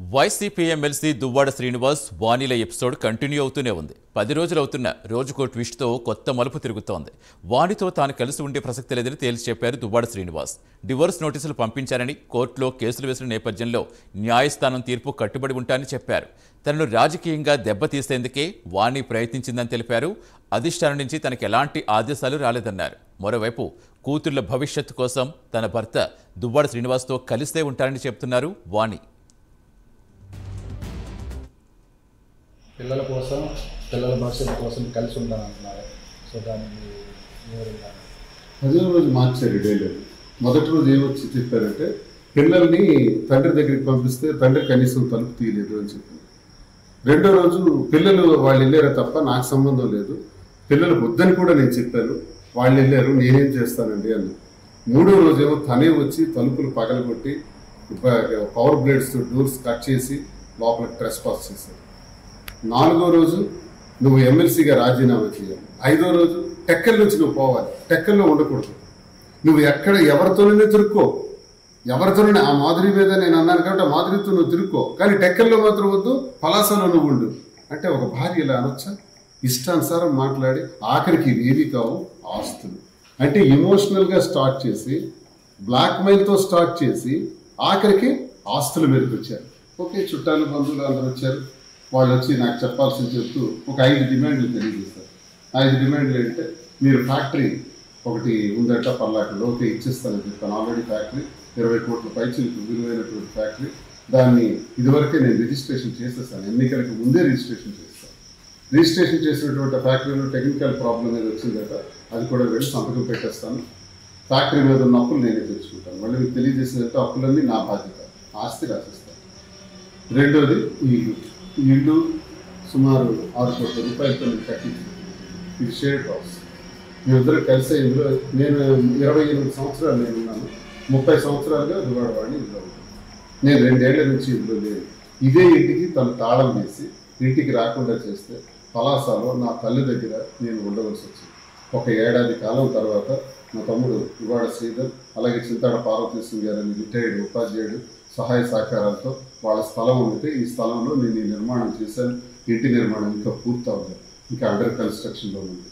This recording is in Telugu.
వైసీపీ ఎమ్మెల్సీ దువ్వాడ శ్రీనివాస్ వానిల ఎపిసోడ్ కంటిన్యూ అవుతూనే ఉంది. 10 రోజులు అవుతున్న రోజుకో ట్విస్ట్తో కొత్త మలుపు తిరుగుతోంది. వానితో తాను కలిసి ఉండే ప్రసక్తి లేదని తేల్చి చెప్పారు దువ్వాడ శ్రీనివాస్. డివోర్స్ నోటీసులు పంపించారని, కోర్టులో కేసులు వేసిన నేపథ్యంలో న్యాయస్థానం తీర్పు కట్టుబడి ఉంటారని చెప్పారు. తనను రాజకీయంగా దెబ్బతీసేందుకే వాణి ప్రయత్నించిందని తెలిపారు. అధిష్టానం నుంచి తనకు ఎలాంటి ఆదేశాలు రాలేదన్నారు. మరోవైపు కూతుళ్ల భవిష్యత్తు కోసం తన భర్త దువ్వాడ శ్రీనివాస్తో కలిసే ఉంటారని చెప్తున్నారు వాణి. పిల్లల కోసం, పిల్లల భవిష్యత్తు కోసం కలిసి ఉంటానంటున్నారు. సో దానికి అదే రోజు మార్చారు డైలీ. మొదటి రోజు ఏమొచ్చి చెప్పారంటే, పిల్లల్ని తండ్రి దగ్గరికి పంపిస్తే తండ్రి కనీసం తలుపు తీయలేదు అని చెప్పారు. రెండో రోజు పిల్లలు వాళ్ళు వెళ్ళారే తప్ప నాకు సంబంధం లేదు, పిల్లలు వద్దని కూడా నేను చెప్పాను, వాళ్ళు వెళ్ళారు, నేనేం చేస్తానండి అని. మూడో రోజు ఏమో తనే వచ్చి తలుపులు పగలగొట్టి పవర్ బ్లేడ్స్తో డోర్స్ కట్ చేసి లోపలికి ట్రెస్ పాస్ చేశారు. నాలుగో రోజు నువ్వు ఎమ్మెల్సీగా రాజీనామా చేయాలి. ఐదో రోజు టెక్కల్ నుంచి నువ్వు పోవాలి, టెక్కల్లో ఉండకూడదు, నువ్వు ఎక్కడ ఎవరితోనే తిరుక్కో, ఎవరితోనే ఆ మాధురి మీద నేను అన్నాను కాబట్టి ఆ మాధురితో నువ్వు తిరుక్కో, కానీ టెక్కల్లో మాత్రం వద్దు, పలాసలో నువ్వు ఉండు అంటే ఒక భార్య ఇలా అనొచ్చా? ఇష్టానుసారం మాట్లాడి ఆఖరికి ఏవి కావు ఆస్తులు అంటే ఎమోషనల్గా స్టార్ట్ చేసి బ్లాక్మెయిల్తో స్టార్ట్ చేసి ఆఖరికి ఆస్తుల మీదకి వచ్చారు. ఓకే, చుట్టాలు బంధువులు అందరూ వచ్చారు, వాళ్ళు వచ్చి నాకు చెప్పాల్సింది చెప్తూ ఒక 5 డిమాండ్లు తెలియజేస్తారు. 5 డిమాండ్లు ఏంటంటే, మీరు ఫ్యాక్టరీ ఒకటి ఉందట పల్లాకలో, ఓకే ఇచ్చేస్తానని చెప్పాను. ఆల్రెడీ ఫ్యాక్టరీ 20 కోట్ల పైచీలకు విలువైనటువంటి ఫ్యాక్టరీ, దాన్ని ఇదివరకే నేను రిజిస్ట్రేషన్ చేసేస్తాను, ఎన్నికలకు ముందే రిజిస్ట్రేషన్ చేస్తాను. రిజిస్ట్రేషన్ చేసినటువంటి ఫ్యాక్టరీలో టెక్నికల్ ప్రాబ్లం ఏదో వచ్చిందట, అది కూడా వెళ్ళి సంతకం పెట్టేస్తాను, ఫ్యాక్టరీ మీద ఉన్న అప్పులు నేనే తెచ్చుకుంటాను, మళ్ళీ మీకు తెలియజేసేదంటే అప్పులన్నీ నా బాధ్యత, ఆస్తి రాసిస్తాను. రెండోది ఈ ఇల్లు సుమారు 6 కోట్ల రూపాయలతో నేను కట్టించాను. ఇది షేర్డ్ హౌస్, మేమిద్దరు కలిసే ఇందులో నేను 28 సంవత్సరాలు నేను ఉన్నాను, 30 సంవత్సరాలుగా దువ్వాడవాడిని ఇందులో ఉంటాను. నేను 2 ఏళ్ల నుంచి ఇందులో లేను. ఇదే ఇంటికి తను తాళం వేసి ఇంటికి రాకుండా చేస్తే పలాసలో నా తల్లి దగ్గర నేను ఉండవలసి వచ్చింది. 1 ఏడాది కాలం తర్వాత మా తమ్ముడు దువ్వాడ శ్రీధర్, అలాగే చింతాడ పార్వతీశ్వరం గారని రిటైర్డ్ ఉపాధ్యాయుడు సహాయ సహకారాలతో వాళ్ళ స్థలం ఉంటే ఈ స్థలంలో నేను ఈ నిర్మాణం చేశాను. ఇంటి నిర్మాణం ఇంకా పూర్తి అవ్వలేదు, ఇంకా అండర్ కన్స్ట్రక్షన్లో ఉంది.